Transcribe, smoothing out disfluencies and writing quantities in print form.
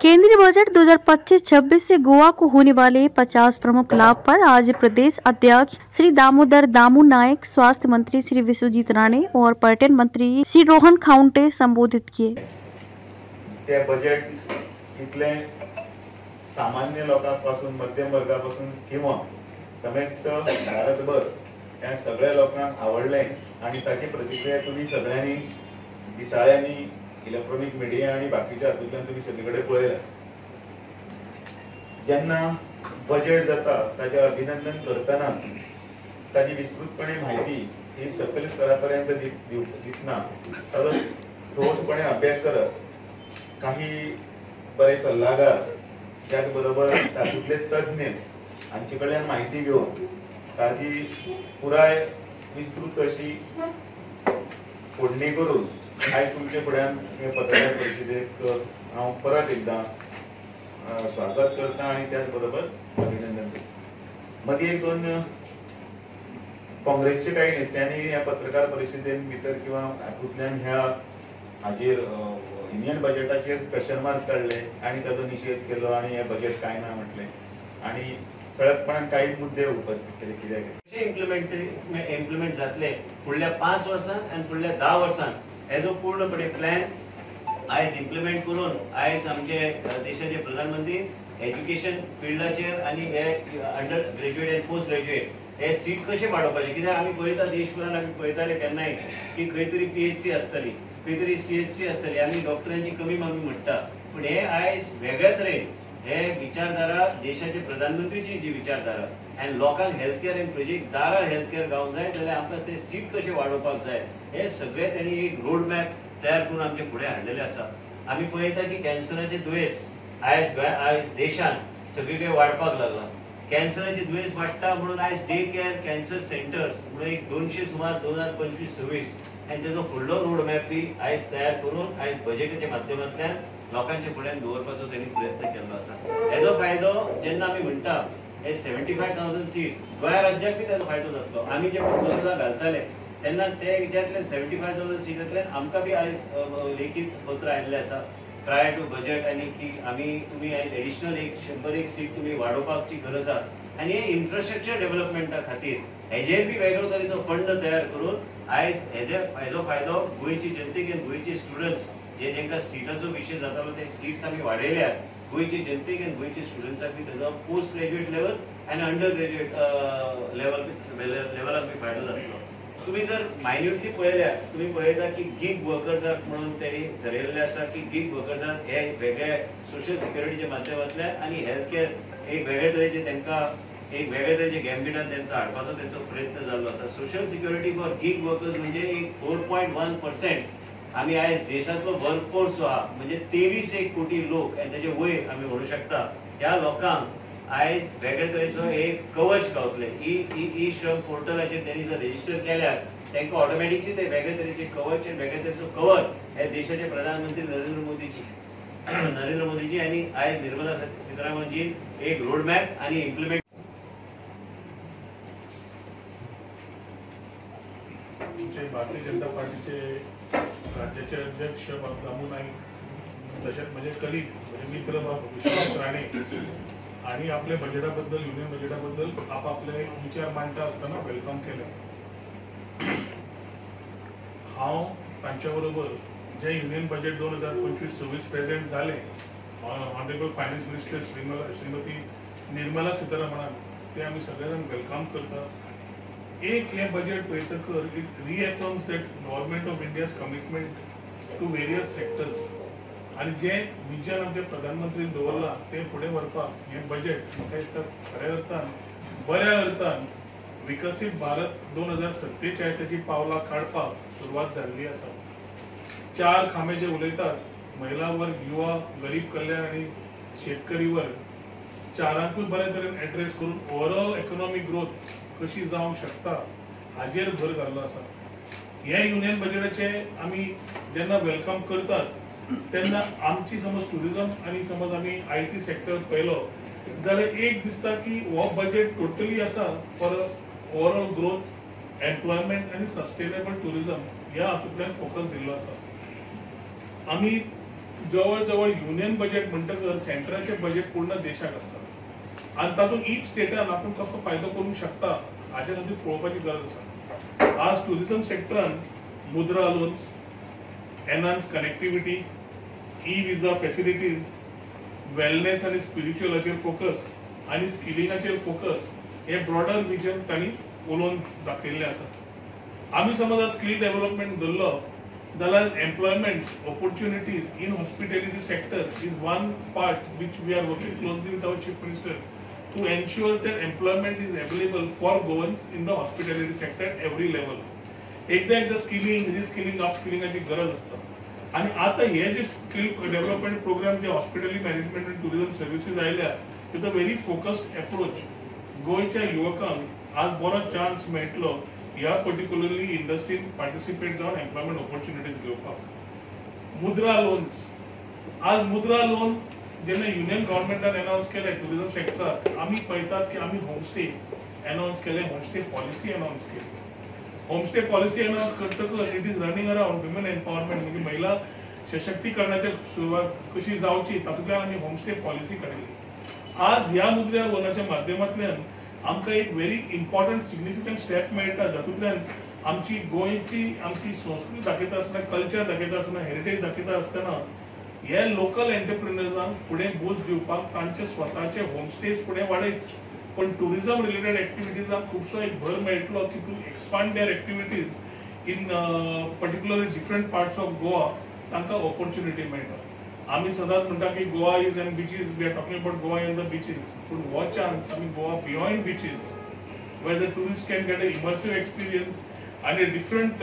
केंद्रीय बजट 2025-26 से गोवा को होने वाले 50 प्रमुख लाभ पर आज प्रदेश अध्यक्ष श्री दामोदर दामू नायक, स्वास्थ्य मंत्री श्री विश्वजीत राणे और पर्यटन मंत्री श्री रोहन खाउंटे संबोधित किए। ते बजेट इतले सामान्य लोकांपासून मध्यम वर्गापासून किंवा समस्त भारतभर या सगळ्या लोकांक आवडले आणि ताची प्रतिक्रिया तुम्ही सगळ्यांनी दिसाळ्यांनी इलेक्ट्रॉनिक मीडिया आणि बाकीच्या हातूंतल्यान तुम्ही सगळीकडे पळयला। जेन्ना बजेट जाता ताचे अभिनंदन करतना ताची विस्तृतपणे माहिती ही सकल स्तरापर्यंत दितना ताचो ठोसपणे अभ्यास करप, काही बरे सल्लागार त्याच बरोबर तातूंतले तज्ञ हांचे कडल्यान माहिती घेवन ताची पुराय विस्तृत अशी फोडणी करून आज तुमचे फुड्यान हे पत्रकार परिषदेक हांव परत एकदा स्वागत करता आणि त्याच बरोबर अभिनंदन करता। मदीं एक दोन काँग्रेसचे काही नेत्यांनी ह्या पत्रकार परिषदेन भितर किंवा हातूंतल्यान ह्या हाजेर युनियन बजेटाचेर क्वेश्चन मार्क काडले आणि ताचो निषेध केलो आणि हे बजेट काय ना म्हटले आणि ठळकपणान काही मुद्दे उपस्थित केले। कित्याक इम्प्लिमेंट जातले फुडल्या 5 वर्सांत आणि फुडल्या 10 वर्सांत हेजो पूर्णपणे प्लॅन आयज इम्प्लिमेंट करून आयज आमचे देशाचे प्रधानमंत्री एज्युकेशन फिल्डाचेर आणि हे अंडर ग्रॅज्युएट आणि पोस्ट ग्रॅज्युएट हे सीट कशे वाडोवपाचे। कित्याक आमी पळयता देशभरान आमी पळयताले केन्नाय की खंय तरी PHC आसतली, खंय तरी CHC आसतली, आमी डॉक्टरांची कमी आमी म्हणटा, पण हे आयज वेगळ्या तरेन हे विचारधारा देशाचे प्रधानमंत्रीची जी विचारधारा आणि लोकांक हेल्थ केअर आणि प्रोजेक्ट दारा हेल्थ केअर गावंक जाय जाल्यार आमकां ते सीट कशे वाडोवपाक जाय हे सगळे त्यांनी एक रोड मॅप तयार करून आमचे फुडें हाडलेले आसा। आमी पळयता की कॅन्सराचे दुयेंस आयज देशान सगळीकडे वाडपाक लागला। कॅन्सराचे दुयेंस वाडटा म्हणून आयज डे केअर कॅन्सर सेंटर्स म्हणून एक 200 सुमार 2025-26 आणि त्याचो फुडलो रोड मॅप आयज तयार करून आयज बजेटाच्या माध्यमांतल्यान लोकांच्या फुड्यान दवरपाचो त्यांनी प्रयत्न केल्लो आसा। हेजो फायदो जेन्ना आमी म्हणटा हे 75,000 सीट्स गोंया राज्याक बी ताचो फायदो जातलो। आमी जे प्रपोजलां घालताले तेन्ना ते विचारतले 75,000 सीटांतल्यान आमकां बी आयज लेखीत पत्र आयिल्लें आसा प्रायर टू बजेट आणि की आमी तुमी आयज एडिशनल 100 सीट तुमी वाडोवपाची गरज आसा आणि हे इन्फ्रास्ट्रक्चर डेव्हलपमेंटा खातीर हेजेर बी वेगळो तरेचो फंड तयार करून आयज हेजो फायदो गोंयची जनतेक आनी गोंयचे स्टुडंट्स जेंका सीटाचो विशय जातालो ते सीट्स आमी वाडयल्यात गोंयचे जनतेक आनी गोंयचे स्टुडंट्साक बी तेजो पोस्ट ग्रॅज्युएट लेवल आनी अंडर ग्रॅज्युएट लेवलाक बी फायदो जातलो। तुम्ही जर मायन्युटली पळयल्यार तुम्ही पळयता की गीग वर्कर्साक म्हणून तेणी ठरयल्लें आसा की गीग वर्कर्साक हे वेगळे सोशल सिक्युरिटीच्या माध्यमांतल्यान आनी हेल्थ केअर एक वेगळे तरेचे तांकां एक वेगळे तरेचे गॅम्बिटान तांचो हाडपाचो तांचो प्रयत्न जाल्लो आसा। Social security for gig workers म्हणजे एक 4.1% आमी आयज देशांतलो वर्कफोर्स जो आहा म्हणजे 23 कोटी लोक आनी ताचे वयर आमी म्हणू शकता ह्या लोकांक आयज वेगळे तरेचो एक कवच गावतले। ई श्रम पोर्टलाचेर त्यांनी जर रजिस्टर केल्यार तांकां ऑटोमॅटिकली ते वेगळे तरेचे कवच आनी वेगळे तरेचो कवर हे देशाचे प्रधानमंत्री नरेंद्र मोदीजी आनी आयज निर्मला सीतारामनजी एक रोड मॅप आनी इम्प्लिमेंट भारतीय जनता पार्टीचे राज्याचे अध्यक्ष दामू नाईक तसेच म्हणजे कलीग म्हणजे मित्र विश्वजीत राणे आणि आपल्या बजेटाबद्दल युनियन बजेटाबद्दल आपापले विचार मांडटा असताना वेलकम केले। हांव तांच्या बरोबर जे युनियन बजेट 2025-26 प्रेझेंट झाले honourable finance minister Shrimati Nirmala Sitharaman ते आम्ही सगळेजण वेलकम करतात। एक हे बजेट पळयतकर it reforms that government of India's commitment to various sectors आणि जे विजन आमचे प्रधानमंत्री दवरला ते फुडें व्हरपाक हे बजेट म्हाका दिसता खऱ्या अर्थान बऱ्या अर्थान विकसीत भारत 2047ची पावलां काडपाक सुरवात जाल्ली आसा। 4 खांबे जे उलयतात महिला वर्ग, युवा, गरीब कल्याण आणि शेतकरी वर्ग चारांकूय बऱ्या तरेन एड्रेस करून ओवरऑल इकॉनॉमिक ग्रोथ कशी जावंक शकता हाजेर भर घाल्लो आसा। हे युनियन बजेटाचे आमी जेन्ना वेलकम करतात तेन्ना आमची समज टुरिझम आणि समज आमी IT सेक्टर पळयलो जाल्यार एक दिसता की हो बजेट टोटली आसा फॉर ओवरऑल ग्रोथ, एम्प्लॉयमेंट आणि सस्टेनेबल टुरिझम ह्या हातूंतल्यान फोकस दिल्लो आसा। आमी जवळ युनियन बजेट म्हणटकर सेंट्रलचे बजेट पूर्ण देशाक असता आणि तातूंत ईच स्टेटान आपण कसो फायदो करूंक शकता हाचे खातीर पळोवपाची गरज आसा. आज टुरिझम सेक्टरान मुद्रा लोन्स, एनहान्स कनेक्टिविटी, ई विजा फॅसिलिटीज, वेलनेस आणि स्पिरिच्युअलाचेर फोकस आणि स्किलिंगाचेर फोकस हे ब्रॉडर विजन तांणी उलोवन दाखयल्लें आसा. आमी समज आज स्किल डेव्हलपमेंट धरलो जाल्यार employment opportunities in hospitality sector is one part which we are working closely with our chief minister to ensure that employment is available for Goans in the hospitality sector at every level. एकदा skilling, reskilling, अपस्किलिंगाची गरज असता आणि आता हे जे skill development programme जे hospitality management आणि tourism services आयल्या with a very focused approach गोंयच्या युवकांक आज बरो चान्स मेळटलो ह्या पर्टिक्युलरली इंडस्ट्रीन पार्टिसिपेट जावन एम्प्लॉयमेंट ऑपॉर्च्युनिटीज घेवपाक. मुद्रा लोन्स, आज मुद्रा लोन जेन्ना युनियन गव्हर्नमेंटान अनाउन्स केले टुरिझम सेक्टराक, आमी पळयतात की आमी होमस्टे अनाउन्स केले, होमस्टे पॉलिसी अनाउन्स केली. होमस्टे पॉलिसी अनाउन्स करतकच it is running around women empowerment म्हणजे महिला सशक्तीकरणाची सुरवात कशी जावची तातूंतल्यान आमी होमस्टे पॉलिसी काडिल्ली. आज ह्या मुद्रा लोनाच्या माध्यमांतल्यान आमकां एक व्हेरी इम्पॉर्टंट सिग्निफिकंट स्टेप मेळटा जातूंतल्यान आमची गोंयची आमची संस्कृती दाखयता आसतना, कल्चर दाखयता आसतना, हेरिटेज दाखयता आसतना हे लोकल एंटरप्रिनर्सांक फुडें बूस्ट दिवपाक तांचे स्वताचे होमस्टेज फुडें वाडयच. पण टुरिझम रिलेटेड एक्टिविटीजांक खुबसो एक भर मेळटलो की to expand their activities in particularly different parts of Goa तांकां ऑपॉर्च्युनिटी मेळटा. आमी सदांच म्हणटा की Goa is an beaches, we are talking about Goa in the beaches, पूण हो चान्स आमी Goa beyond beaches where the tourists can get an immersive experience and a different